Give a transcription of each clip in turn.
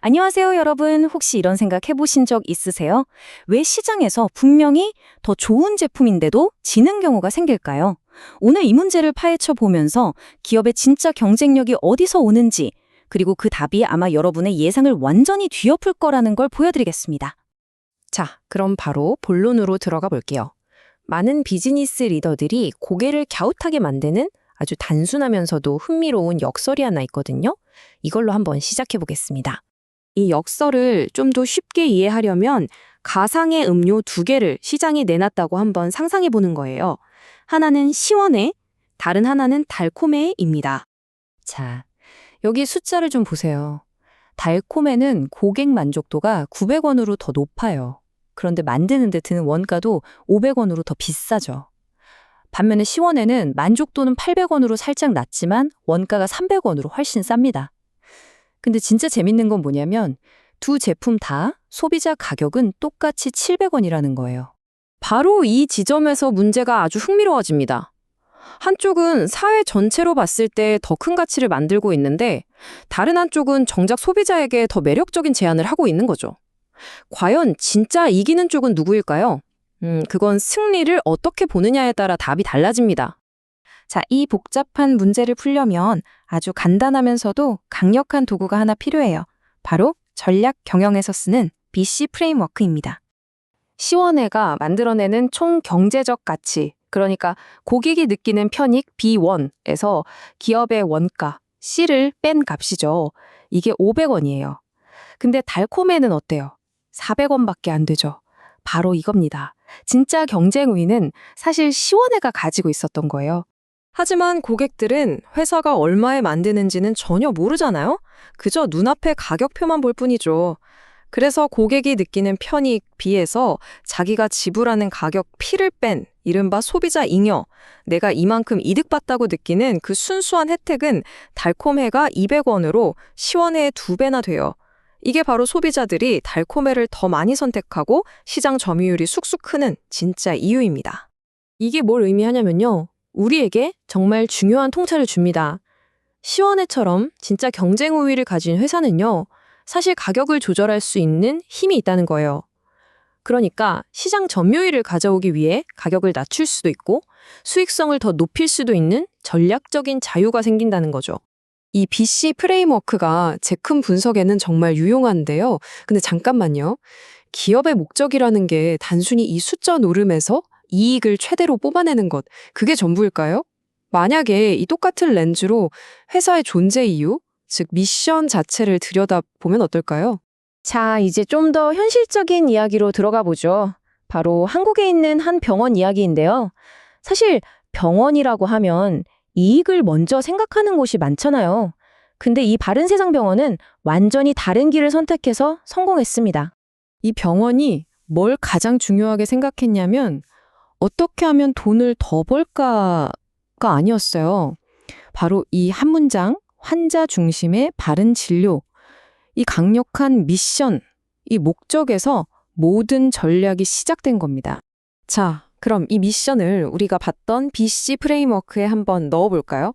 안녕하세요, 여러분. 혹시 이런 생각 해보신 적 있으세요? 왜 시장에서 분명히 더 좋은 제품인데도 지는 경우가 생길까요? 오늘 이 문제를 파헤쳐 보면서 기업의 진짜 경쟁력이 어디서 오는지, 그리고 그 답이 아마 여러분의 예상을 완전히 뒤엎을 거라는 걸 보여드리겠습니다. 자, 그럼 바로 본론으로 들어가 볼게요. 많은 비즈니스 리더들이 고개를 갸웃하게 만드는 아주 단순하면서도 흥미로운 역설이 하나 있거든요. 이걸로 한번 시작해 보겠습니다. 이 역설을 좀 더 쉽게 이해하려면 가상의 음료 두 개를 시장에 내놨다고 한번 상상해 보는 거예요. 하나는 시원해, 다른 하나는 달콤해입니다. 자, 여기 숫자를 좀 보세요. 달콤해는 고객 만족도가 900원으로 더 높아요. 그런데 만드는 데 드는 원가도 500원으로 더 비싸죠. 반면에 시원해는 만족도는 800원으로 살짝 낮지만 원가가 300원으로 훨씬 쌉니다. 근데 진짜 재밌는 건 뭐냐면 두 제품 다 소비자 가격은 똑같이 700원이라는 거예요. 바로 이 지점에서 문제가 아주 흥미로워집니다. 한쪽은 사회 전체로 봤을 때 더 큰 가치를 만들고 있는데 다른 한쪽은 정작 소비자에게 더 매력적인 제안을 하고 있는 거죠. 과연 진짜 이기는 쪽은 누구일까요? 그건 승리를 어떻게 보느냐에 따라 답이 달라집니다. 자, 이 복잡한 문제를 풀려면 아주 간단하면서도 강력한 도구가 하나 필요해요. 바로 전략 경영에서 쓰는 BC 프레임워크입니다. 시원해가 만들어내는 총 경제적 가치, 그러니까 고객이 느끼는 편익 B1에서 기업의 원가 C를 뺀 값이죠. 이게 500원이에요. 근데 달콤해는 어때요? 400원밖에 안 되죠. 바로 이겁니다. 진짜 경쟁 우위는 사실 시원해가 가지고 있었던 거예요. 하지만 고객들은 회사가 얼마에 만드는지는 전혀 모르잖아요? 그저 눈앞에 가격표만 볼 뿐이죠. 그래서 고객이 느끼는 편익 B에서 자기가 지불하는 가격 P를 뺀 이른바 소비자 잉여, 내가 이만큼 이득봤다고 느끼는 그 순수한 혜택은 달콤해가 200원으로 시원해의 2배나 돼요. 이게 바로 소비자들이 달콤해를 더 많이 선택하고 시장 점유율이 쑥쑥 크는 진짜 이유입니다. 이게 뭘 의미하냐면요. 우리에게 정말 중요한 통찰을 줍니다. 시원해처럼 진짜 경쟁 우위를 가진 회사는요. 사실 가격을 조절할 수 있는 힘이 있다는 거예요. 그러니까 시장 점유율을 가져오기 위해 가격을 낮출 수도 있고 수익성을 더 높일 수도 있는 전략적인 자유가 생긴다는 거죠. 이 BC 프레임워크가 제품 분석에는 정말 유용한데요. 근데 잠깐만요. 기업의 목적이라는 게 단순히 이 숫자 노름에서 이익을 최대로 뽑아내는 것, 그게 전부일까요? 만약에 이 똑같은 렌즈로 회사의 존재 이유, 즉 미션 자체를 들여다보면 어떨까요? 자, 이제 좀 더 현실적인 이야기로 들어가 보죠. 바로 한국에 있는 한 병원 이야기인데요. 사실 병원이라고 하면 이익을 먼저 생각하는 곳이 많잖아요. 근데 이 바른세상병원은 완전히 다른 길을 선택해서 성공했습니다. 이 병원이 뭘 가장 중요하게 생각했냐면 어떻게 하면 돈을 더 벌까가 아니었어요. 바로 이 한 문장, 환자 중심의 바른 진료, 이 강력한 미션, 이 목적에서 모든 전략이 시작된 겁니다. 자, 그럼 이 미션을 우리가 봤던 BC 프레임워크에 한번 넣어볼까요?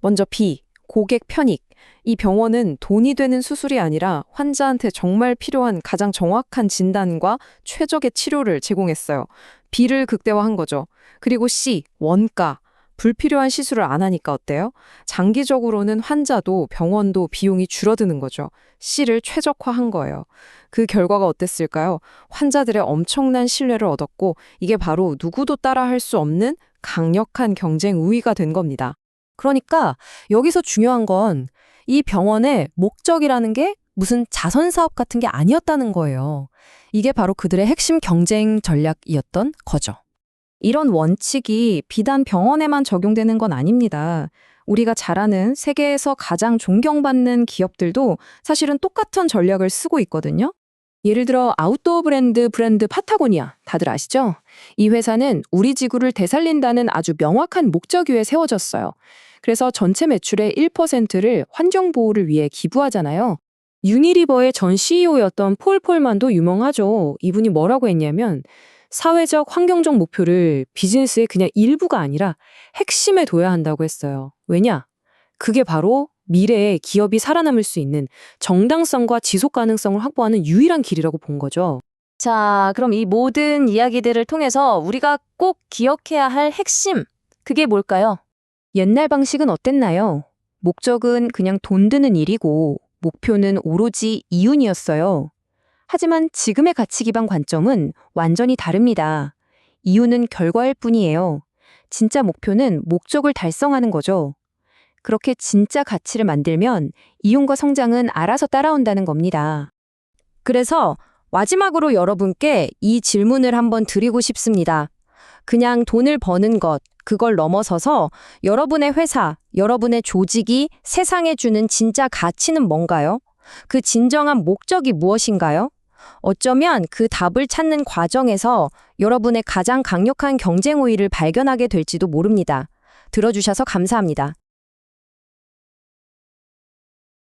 먼저 B, 고객 편익. 이 병원은 돈이 되는 수술이 아니라 환자한테 정말 필요한 가장 정확한 진단과 최적의 치료를 제공했어요. B를 극대화한 거죠. 그리고 C, 원가. 불필요한 시술을 안 하니까 어때요? 장기적으로는 환자도 병원도 비용이 줄어드는 거죠. C를 최적화한 거예요. 그 결과가 어땠을까요? 환자들의 엄청난 신뢰를 얻었고 이게 바로 누구도 따라할 수 없는 강력한 경쟁 우위가 된 겁니다. 그러니까 여기서 중요한 건 이 병원의 목적이라는 게 무슨 자선 사업 같은 게 아니었다는 거예요. 이게 바로 그들의 핵심 경쟁 전략이었던 거죠. 이런 원칙이 비단 병원에만 적용되는 건 아닙니다. 우리가 잘 아는 세계에서 가장 존경받는 기업들도 사실은 똑같은 전략을 쓰고 있거든요. 예를 들어 아웃도어 브랜드 파타고니아, 다들 아시죠? 이 회사는 우리 지구를 되살린다는 아주 명확한 목적 위에 세워졌어요. 그래서 전체 매출의 1%를 환경보호를 위해 기부하잖아요. 유니리버의 전 CEO였던 폴 폴만도 유명하죠. 이분이 뭐라고 했냐면 사회적, 환경적 목표를 비즈니스의 그냥 일부가 아니라 핵심에 둬야 한다고 했어요. 왜냐? 그게 바로 미래에 기업이 살아남을 수 있는 정당성과 지속 가능성을 확보하는 유일한 길이라고 본 거죠. 자, 그럼 이 모든 이야기들을 통해서 우리가 꼭 기억해야 할 핵심, 그게 뭘까요? 옛날 방식은 어땠나요? 목적은 그냥 돈 드는 일이고 목표는 오로지 이윤이었어요. 하지만 지금의 가치 기반 관점은 완전히 다릅니다. 이윤은 결과일 뿐이에요. 진짜 목표는 목적을 달성하는 거죠. 그렇게 진짜 가치를 만들면 이윤과 성장은 알아서 따라온다는 겁니다. 그래서 마지막으로 여러분께 이 질문을 한번 드리고 싶습니다. 그냥 돈을 버는 것, 그걸 넘어서서 여러분의 회사, 여러분의 조직이 세상에 주는 진짜 가치는 뭔가요? 그 진정한 목적이 무엇인가요? 어쩌면 그 답을 찾는 과정에서 여러분의 가장 강력한 경쟁 우위를 발견하게 될지도 모릅니다. 들어주셔서 감사합니다.